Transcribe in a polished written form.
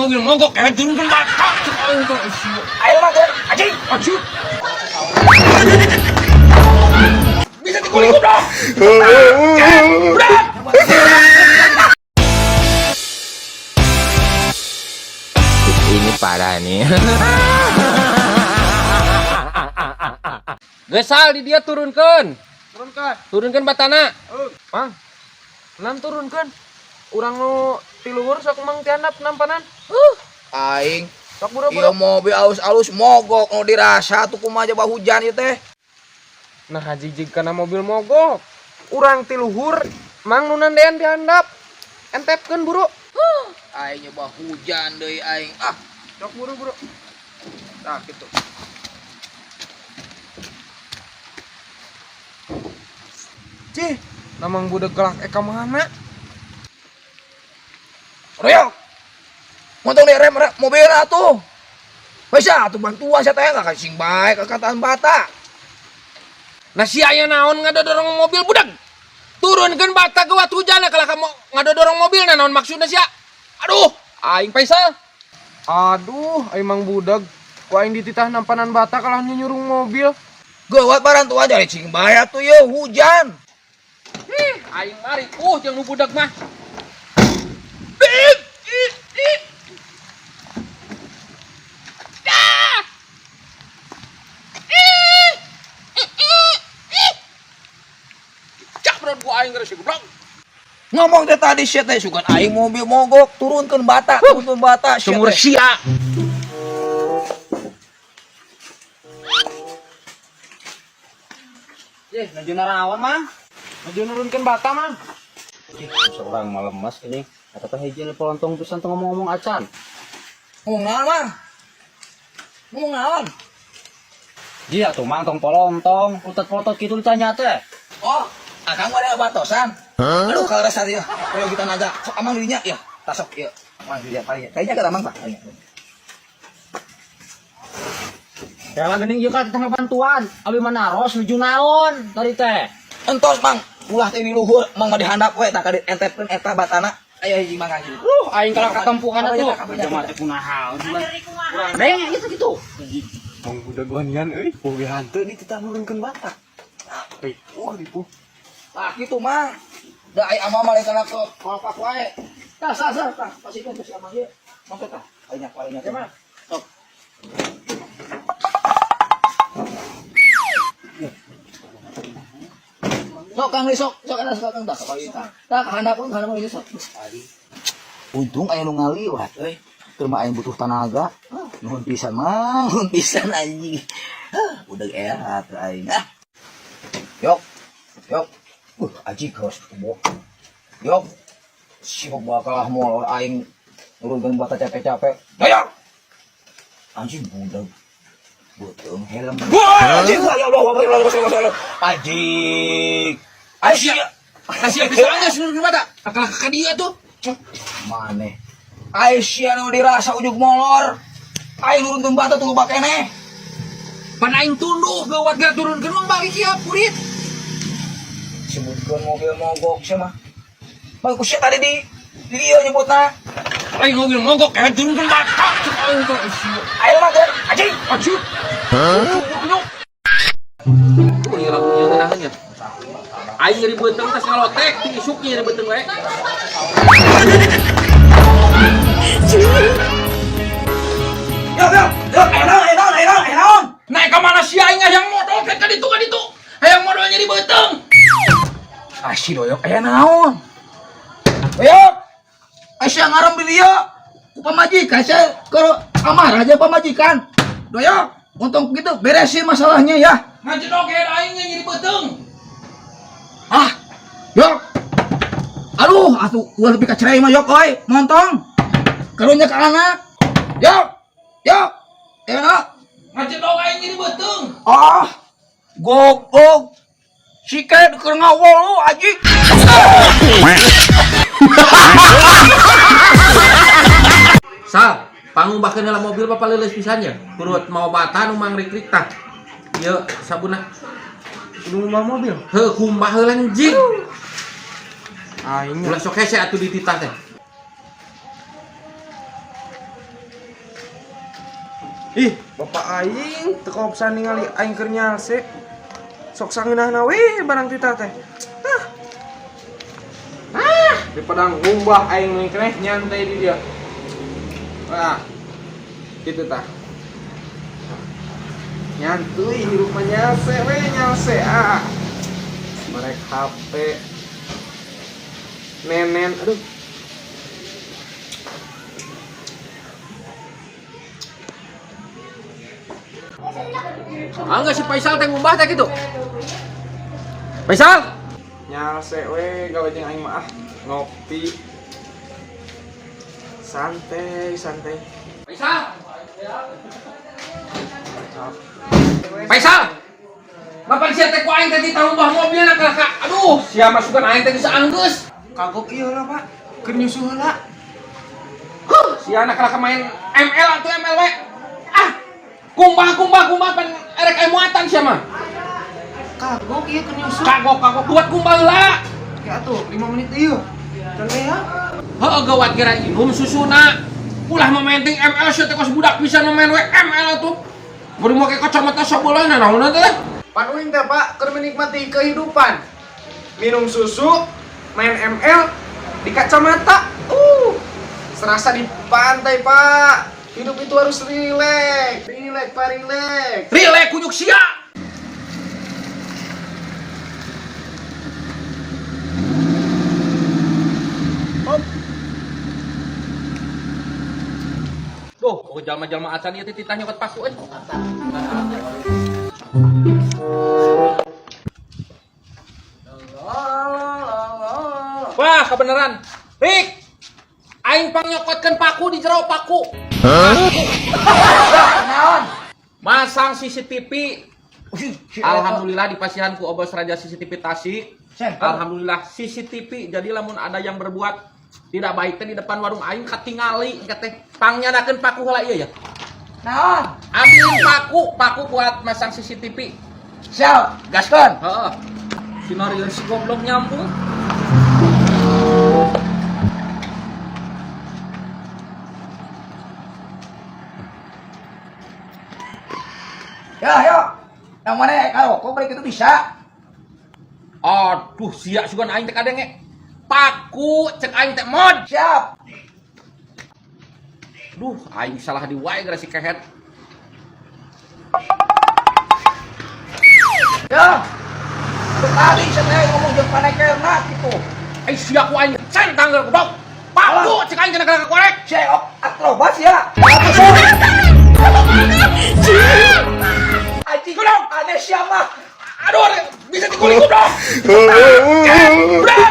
mobil mogok, turunkan batak. Ayo mah, anjing, acuh. Bisa dikulik dong. Berat. Ini parah nih. Gesal di dia turunkan batana. Mang, nan turunkan. Urang nu ti luhur sok mang tiandap nampanan. Aing Sok buru-buru. ieu mobil alus-alus mogok nu dirasa tuh kumaha aja hujan ieu teh. Nah hajijig kana mobil mogok. Urang ti luhur mang nu nandean dihandap. Entepkeun buru. Aing nyoba hujan deui aing. Sok buru-buru. Tah kitu. Cih, namang budak kelak eka mana? Royok. Montong direm mobil atuh. Bisa atuh bantuan saya teh ka sing bae ka kataan bata. Nah si aya naon ngadodorong mobil budak. Turunkeun bata ke wat hujan kalau kamu ngadodorong mobil nah naon maksudna sia? Aduh, aing Faisal. Aduh, emang budak. Ku aing dititah nampanan bata kalah nyurung mobil. Gawat parantuan jadi sing bae atuh ye hujan. Aing mari jeung nu budak mah. Aing geus goblok. Ngomong teh tadi sia teh sugan aing mobil mogok, turunkeun bata sia Sumur teh. sia. Naju narawan mah. Maju nurunkeun bata mah. Seorang malam mas ini. Atau teh hiji pelontong pisan teu ngomong acan. Ngomong naon mah? Ngomong naon? Iya tuh mang tong polontong. Putot-putot kitu ditanya teh. Oh, akang mah ada batosan. Aduh, kalau rasa dia, ayo kita naga. Sok amang dirinya, ya. Tasok, ya. Amang dirinya, kayaknya kita amang, Pak. Kaya geuning ieu ka tengah bantuan. Abi manaros nuju naon tadi teh. Entos, Mang. Ulah teh di luhur, Mang mah dihandap we, tak ka dientepkeun eta batana. Aya hiji mangga hiji. Aing kalah katempuhan atuh. Jamaah teh kunaha. Deng gitu. Mang budak gonian euy, poe hanteu dititah nurunkeun bata. Dipu. Tah kitu, Mang. Da ai ama mah kana ke kolpak wae. Tah sah, tah. Pasikeun ke si amang ieu. Mangga tah. Ayeuna teh, Mang. Sok. Sok Kang sok ada sok Kang dah sok kita. Tah handapun ieu sok. Untung aya nu ngaliwat euy. Teu mah aing butuh tenaga. Nuhun pisan Mang, nuhun pisan anjing. Udah erat aing. Yok. Aji geus kebo. Yok. Sibuk bakalah moal aing nurunkeun bata capek-capek. Dayok. Anjing budak. Beuteung helm. Anjing ya Allah. Anjing. Asia. Asia bisa aja nurunkeun bata. Akalah ka dia tuh. Maneh. Aisyah nu dirasa ujug molor. Aing nurunkeun bata tuh loba keneh. Pan aing tunduh gawat geus turunkeun mah balik ieu purit. Sebutkeun mobil mogok sia mah. Bagus sia tadi di ieu nyebutna. Ayo mobil mogok, turunkan batak. Ayo mah, anjing. Acuh. Ini lagunya ngenahannya. Aing nyeri beuteng tas ngalotek, ti isuk nyeri beuteng we. Yuk, enon. Naik ke mana si aing hayang modal ka ditu. Hayang modal nyeri beuteng. Asih doyok, aya naon? Doyok. Asih ngarem di dieu. Ku pamajikan saya ke kamar aja pamajikan. Doyok, untung gitu beresin masalahnya ya. Ngajedog head aing nyeri beuteng. Yok. Aduh, atuh gua lebih kecerai mah yok oi, montong. Karunya ke anak. Yok. Enak. Ngajedog aing nyeri beuteng. Goblok. Siket keur ngawol lu anjing. Sal, pangubahkeun heula mobil papa leuleus pisannya. Kurut mau bata nu mangrik-rik tah. Ieu sabuna. Kudu ngubah mobil. Heuh, kumbah heula anjing. Aing Ulah sok hese atuh dititah teh. Ih, bapak aing teu kaopsan ningali aing keur nyalse. Sok sangeunahna we barang tita teh. Daripada ngumbah aing nu keneh nyantai di dia. Wah. Gitu tah. Nyantuy hirup mah nyalse we nyalse Merek HP. Nenen, aduh. Enggak si Faisal teh ngumbah teh gitu. Faisal, Nyalse we gawe jeung aing mah ngopi. Santai. Faisal. Faisal. Bapak sia teh ku aing teh ditambah mobilna ka. Aduh, sia masukan aing teh bisa anggeus. Kagok ieu lah, Pak. Keur nyusu heula. Sia anak ka main ML atuh MLW. Kumbah pan erek aya muatan sia mah. Kagok ieu keur nyusu. Kagok buat kumbah heula. Oke atuh, 5 menit ieu. Dan ya. Heuh gawat kira inum susuna. Ulah mamenting ML sia teh kos budak pisan main ML atuh. Bari make kacamata sabeulana naon teh? Pan uing teh, Pak, keur menikmati kehidupan. Minum susu, main ML di kacamata. Serasa di pantai, Pak. Hidup itu harus rileks. Rileks, Pak, rileks. Rileks kunyuk sia. Duh, jalma-jalma acan ieu teh titah nyokot paku euy. Wah, kebenaran. Rik. Aing pangnyokotkeun paku di jero paku. Naon? Masang CCTV. Alhamdulillah dipasihan ku Obos Raja CCTV Tasik. Alhamdulillah CCTV. Jadi lamun ada yang berbuat tidak baik teh di depan warung aing katingali teh pangnyanakeun paku heula ieu ya. Naon? Ambilin paku buat masang CCTV. Siap, gaskeun. Heeh. Sinarian si goblok nyambung. Yo. Yang mana ya kau? Kok balik itu bisa? Aduh, sia sugan aing teh kadenge. Paku cek aing teh mod. Siap. Duh, aing salah di wae gara si kehet. Yo. Sekali saya ngomong jeung panekerna gitu. Sia ku aing can tanggal goblok. Paku cek aing kena korek. Saya akrobat ya. Aji, aneh siapa? Aduh, bisa dikulik goblok. Udah.